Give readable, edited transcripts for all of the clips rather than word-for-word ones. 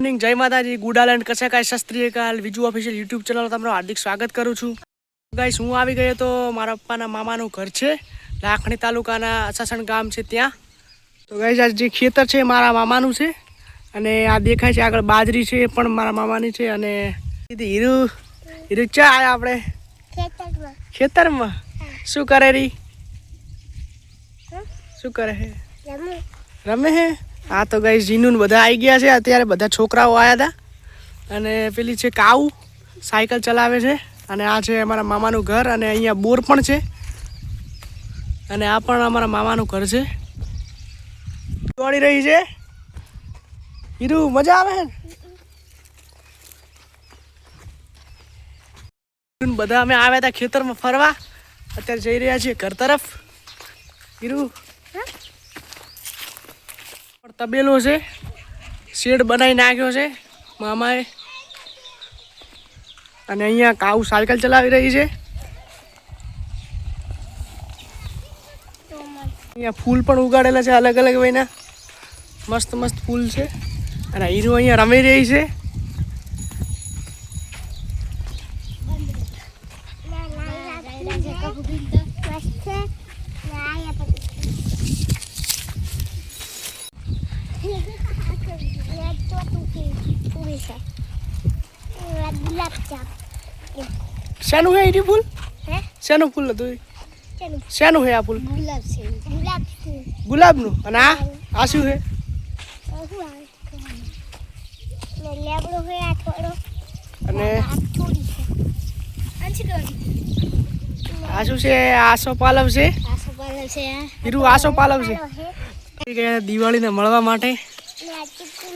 જય માતાજી. ગુડાલેન્ડ કસાકાય શાસ્ત્રીયકાલ Viju official YouTube channel તમારું હાર્દિક સ્વાગત કરું છું. ગાઈસ હું આવી ગયો તો મારા પપ્પાના મામાનું ઘર છે, લાખણી તાલુકાના અસાસણ ગામ છે ત્યાં. તો ગાઈસ આ જે ખેતર છે મારા મામાનું છે અને આ દેખાય છે આગળ બાજરી છે પણ મારા મામાની છે. અને હીરુ ચા આયા આપણે ખેતરમાં શું કરે રી શું કરે હે રમે હે. હા તો ગાઈસ જીનું બધા આવી ગયા છે અત્યારે, બધા છોકરાઓ આવ્યા હતા. અને પેલી છે કાઉ સાયકલ ચલાવે છે. અને આ છે અમારા મામાનું ઘર અને અહીંયા બોર પણ છે. અને આ પણ અમારા મામાનું ઘર છે. દોડી રહી છે હીરુ, મજા આવે છે. બધા અમે આવ્યા હતા ખેતરમાં ફરવા, અત્યારે જઈ રહ્યા છીએ ઘર તરફ. હીરુ તબેલો છે, શેડ બનાવી નાખ્યો છે મામાએ. અને અહીંયા કાઉ સાયકલ ચલાવી રહી છે. અહીંયા ફૂલ પણ ઉગાડેલા છે અલગ અલગ વયના, મસ્ત મસ્ત ફૂલ છે. અને હીરુ અહીંયા રમી રહી છે. શેનું હે ઈડી ફૂલ? શેનું ફૂલ હતું? શેનું હે આ ફૂલ? ગુલાબનું. અને આ શું હે? અને આ શું છે? આસો પાલવ છે. હીરુ આસો પાલવ છે. દિવાળીને મળવા માટે.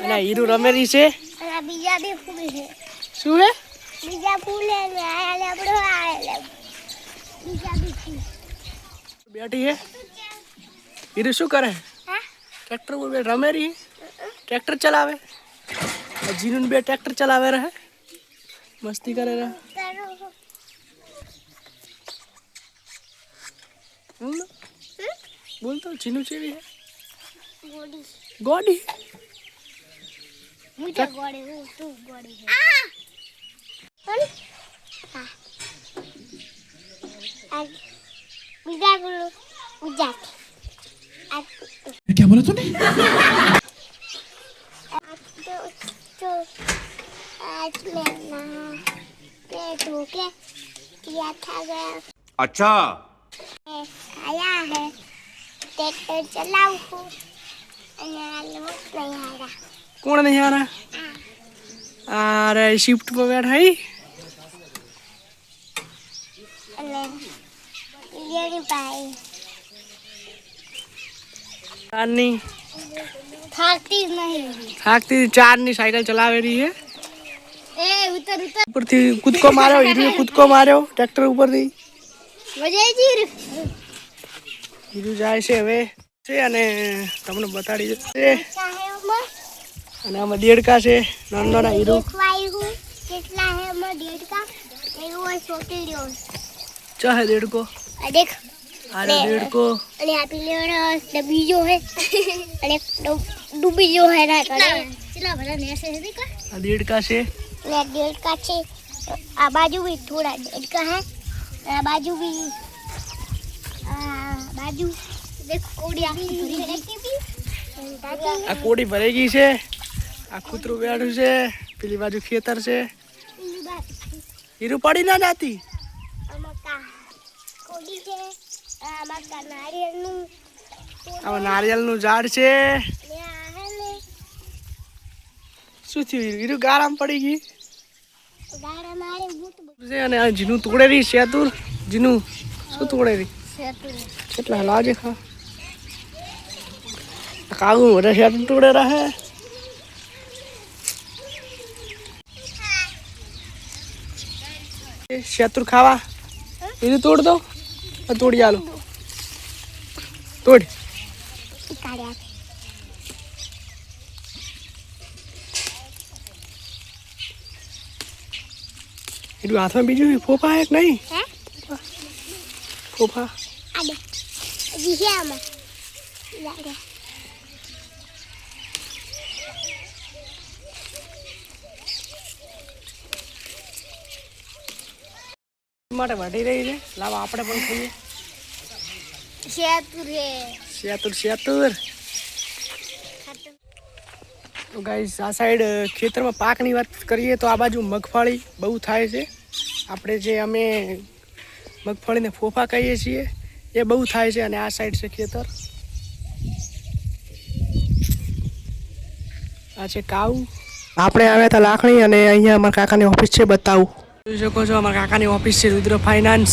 અને હીરુ રમેલી છે. શું હે? બીજા ફૂલ બેઠી હે. હીરુ શું કરે? ટ્રેક્ટર ઉપર રમે રહી, ટ્રેક્ટર ચલાવે. જીનું બે ટ્રેક્ટર ચલાવે રહે, મસ્તી કરે રહે. બોલ તો જીનું ચેવી હે? ગોડી. મુझे गोड़ी हूं, तू गोड़ी है. आज मुझे बोलो मुझे क्या बोला तूने? आज लेना पेटू के किया था गया. अच्छा आया है ट्रैक्टर चलाऊं हूं અને लोग नहीं आ रहा. कौन नहीं आ रहा? अरे शिफ्ट पे बैठा है થાકતી ચાર ની साइकिल चलावे रही है. ऊपर थी कूदको मार्यो, हीरू कूदको मार्यो ट्रैक्टर ऊपर थी. हीरू जाए છે હવે છે અને તમને બતાડી દે. અને આમાં દેડકા છે નાના નાના. હીરુ કેટલા હે આમાં દેડકા? એવો છોટી રહ્યો છે હે દેડકો. આ દેખ, આ દેડકો. અને આ પીલેડો ડબીજો હે અને ડૂબીજો હે ના કરે. કેટલા બધા નેસે છે દેખ. આ દેડકા છે ને દેડકા છે. આ બાજુ भी થોડા દેડકા હે. આ બાજુ भी આ બાજુ દેખ કોડી આખી ભરી ગઈ. આ કોડી ભરાઈ ગઈ છે. આ કૂતરું બેઠું છે. પેલી બાજુ ખેતર છે. હીરુ પડી ના જાતી. આમાં નારિયેળનું ઝાડ છે. શું થયું? હીરુ ગારામાં પડી ગઈ છે. અને આ જીનું તોડે રહી. શેતુર જીનું શું તોડે રહી? કેટલા લાજે ખા કાગુ મોટા શેતુર તોડે રહે. શેતુર ખાવા હીરુ તોડ દો. તોડી આલો, તોડ. હીરુ હાથમાં બીજું ફોફા હે કે નહીં? ફોફા માટે વાટી રહી છે. લાવો આપણે પણ ખાઈએ. શેતુર. તો ગાઈસ આ સાઈડ ખેતરમાં પાકની વાત કરીએ તો આ બાજુ મગફળી બહુ થાય છે. આપણે જે અમે મગફળીને ફોફા કહીએ છીએ એ બહુ થાય છે. અને આ સાઈડ છે ખેતર. આ છે કાઉ. આપણે આવ્યા હતા લાખણી અને અહીંયા અમારા કાકાની ઓફિસ છે. બતાવું જોઈ શકો છો અમારા કાકાની ઓફિસ છે રુદ્ર ફાઇનાન્સ.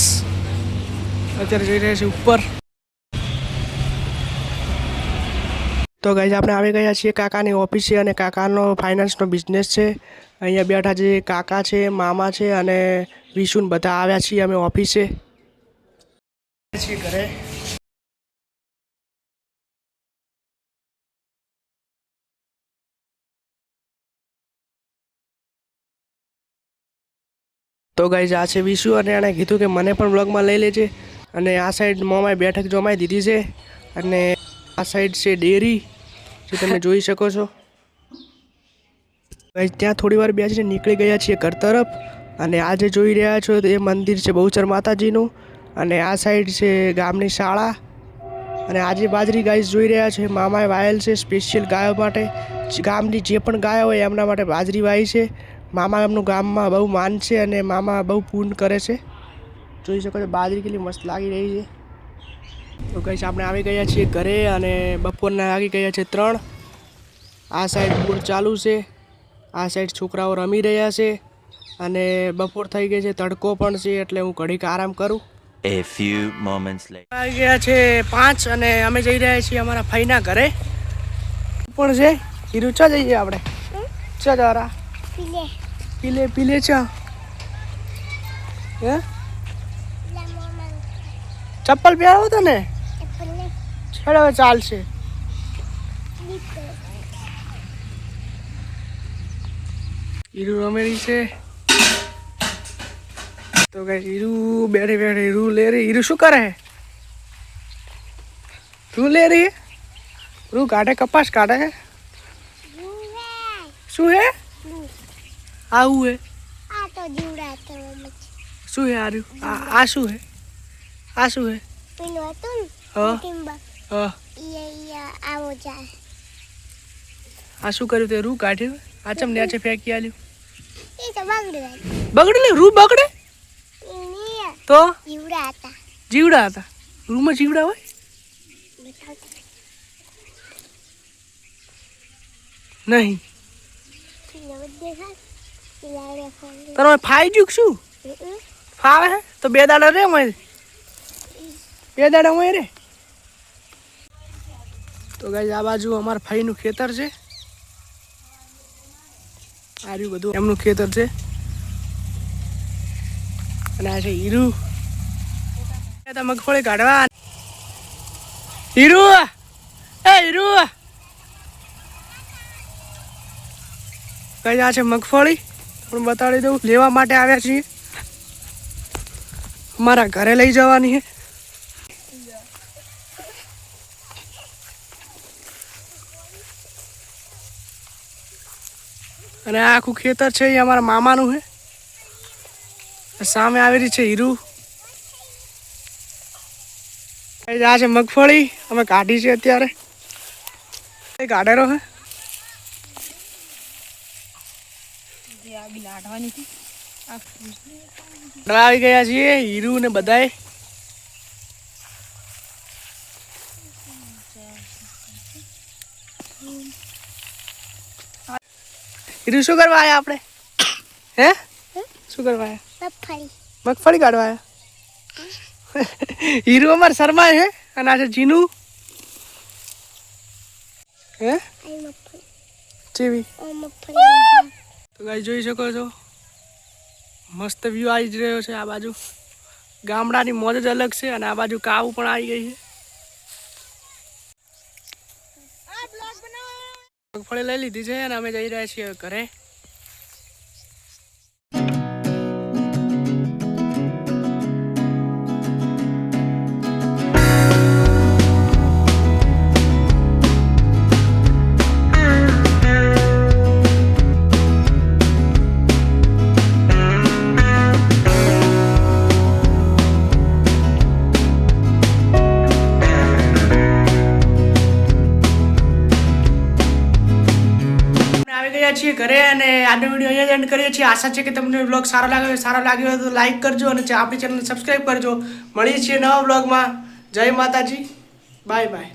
અત્યારે જઈ રહ્યા છે ઉપર. તો ગાઈસ આપણે આવી ગયા છીએ કાકાની ઓફિસે અને કાકાનો ફાઇનાન્સનો બિઝનેસ છે. અહીંયા બેઠા જે કાકા છે, મામા છે અને વિશુન બધા આવ્યા છીએ અમે ઓફિસે. ઘરે તો ગાઈસ આ છે વિશુ અને એણે કીધું કે મને પણ બ્લોગમાં લઈ લેજે. અને આ સાઈડ મોમાએ બેઠક જમાઈ દીધી છે. અને આ સાઈડ છે ડેરી જે તમે જોઈ શકો છો. ગાઈસ ત્યાં થોડી વાર બેસીને નીકળી ગયા છીએ ઘર તરફ. અને આ જે જોઈ રહ્યા છો એ મંદિર છે બહુચર માતાજીનું. અને આ સાઈડ છે ગામની શાળા. અને આજે બાજરી ગાઈસ જોઈ રહ્યા છે મામાએ વાયેલ છે સ્પેશિયલ ગાયો માટે. ગામની જે પણ ગાયો હોય એમના માટે બાજરી વાવી છે. મામા એમનું ગામમાં બહુ માન છે અને મામા બહુ પૂર્ણ કરે છે. જોઈ શકો છો બાજરી કેટલી મસ્ત લાગી રહી છે. તો ગાઈસ આપણે આવી ગયા છીએ ઘરે અને બપોરના લાગી ગયા છે 3. આ સાઈડ બોર ચાલુ છે. આ સાઈડ છોકરાઓ રમી રહ્યા છે. અને બપોર થઈ ગઈ છે, તડકો પણ છે એટલે હું ઘડીક આરામ કરું. A few moments later. આવી ગયા છે 5 અને અમે જઈ રહ્યા છીએ અમારા ફઈના ઘરે. પણ છે હીરું ચા જઈએ આપણે. ચા જરા પીલે ચા. હે ચપ્પલ પહેરાવો તો ને છેડ હવે ચાલશે. હીરું રમેરી છે. તો કઈ હીરું બેઠે હીરું લે રહી. હીરું શું કરે હે? રૂ લે રહી હે? રૂ કાઢે કપાસ કાઢે હે? શું હે? આવું હે? શું હે આર્યું? આ શું હે? આ શું હે? હા આ શું કર્યું તે? રૂ કાઢ્યું? આ ચમ નેચે ફેંકી આલ્યું? બગડે રૂ બગડે તો જીવડા હતા. રૂમાં જીવડા હોય? નહીં તમે ફાઈ જુક શું ફાવે હે તો 2 દાડા રે મય 2 દાડા મય રે. તો ગાઈસ આ બાજુ અમારા ભાઈનું ખેતર છે. આ રહ્યું બધું એમનું ખેતર છે. અને આ છે હીરું. મગફળી કાઢવા. હીરું એ હીરું કઈ આ છે મગફળી પણ બતાડી દઉં. લેવા માટે આવ્યા છીએ. અમારા ઘરે લઈ જવાની છે. અને આ આખું ખેતર છે એ અમારા મામાનું છે. સામે આવેલી છે હીરું. આ છે મગફળી અમે કાઢી છે અત્યારે. કાઢેલો હે આવી ગયા છીએ હીરું ને બધાય. હીરું શું કરવા આયા આપણે? હે શું કરવા આયા? મગફળી કાઢવા આયા. હીરું અમારે શર્માય હે. અને આ છે જીનું. હે ચેવી તો ગાઈ જોઈ શકો છો મસ્ત વ્યૂ આવી જ રહ્યો છે. આ બાજુ ગામડાની મોજ જ અલગ છે. અને આ બાજુ કાવ પણ આવી ગઈ છે. મગફળી લઈ લીધી છે અને અમે જઈ રહ્યા છીએ ઘરે. આવી ગયા છીએ ઘરે અને આજનો વિડીયો અહીંયા એન્ડ કરીએ છીએ. આશા છે કે તમને બ્લોગ સારો લાગ્યો હોય તો લાઈક કરજો અને આપણી ચેનલને સબસ્ક્રાઈબ કરજો. મળીએ છીએ નવા બ્લોગમાં. જય માતાજી. Bye bye.